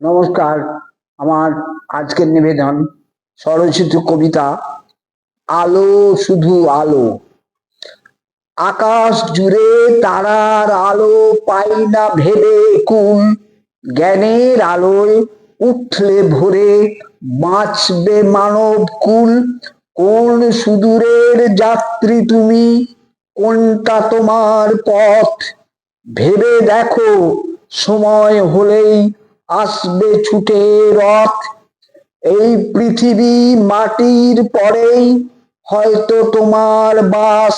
নমস্কার। আমার আজকের নিবেদন স্বরচিত কবিতা আলো শুধু আলো। আকাশ জুড়ে তারার আলো পাই না ভেবে কুল, জ্ঞানের আলোয় উঠলে ভোরে বাঁচবে মানব কুল। কোন সুদূরের যাত্রী তুমি, কোনটা তোমার পথ? ভেবে দেখো, সময় হলেই আসবে ছুটে রথ। এই পৃথিবী মাটির পরেই হয়তো তোমার বাস।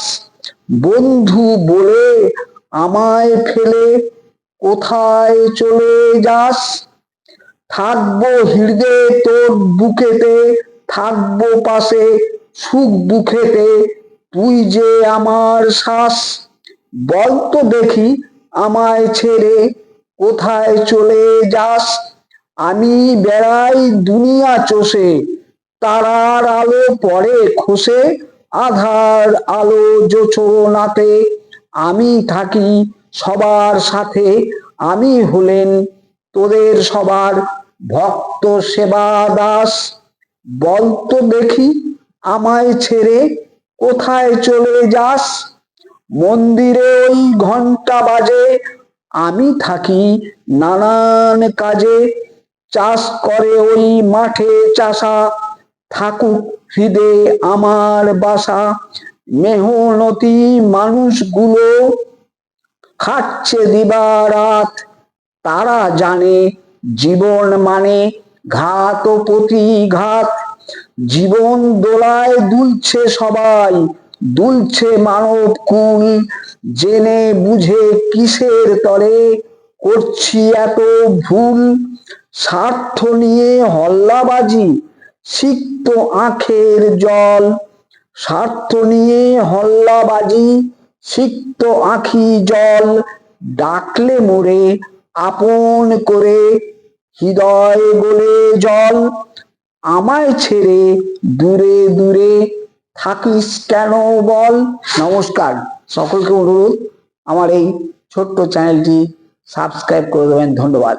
বন্ধু বলে আমায় ফেলে কোথায় চলে যাস? থাকবো হৃদয়ে তোর বুকেতে, থাকবো পাশে সুখ দুঃখেতে, তুই যে আমার শ্বাস। বলতো দেখি আমায় ছেড়ে কোথায় চলে যাস? আমি বেড়াই দুনিয়া চষে, তারার আলো পড়ে খসে, আধার আলো জোছনাতে। আমি থাকি সবার সাথে, আমি হলেন তোদের সবার ভক্ত সেবা দাস। বলতো দেখি আমায় ছেড়ে কোথায় চলে যাস? মন্দিরে ওই ঘন্টা বাজে, আমি থাকি নানান কাজে। চাষ করে ওই মাঠে চাষা, থাকুক হৃদয়ে আমার বাসা। মেহনতি মানুষগুলো খাটছে দিবারাত, তারা জানে জীবন মানে ঘাত ও প্রতিঘাত। জীবন দোলায় দুলছে সবাই, দুলছে মানব কুল। জেনে বুঝে কিসের তরে করছি এত ভুল? স্বার্থ নিয়ে হল্লাবাজি, সিক্ত আঁখের জল। স্বার্থ নিয়ে হল্লাবাজি, সিক্ত আঁখি জল। ডাকলে মোরে আপন করে, হৃদয় গলে জল। আমায় ছেড়ে দূরে দূরে থাকিস কেন বল? নমস্কার। সকলকে অনুরোধ আমার এই ছোট্ট চ্যানেলটি সাবস্ক্রাইব করে দেবেন। ধন্যবাদ।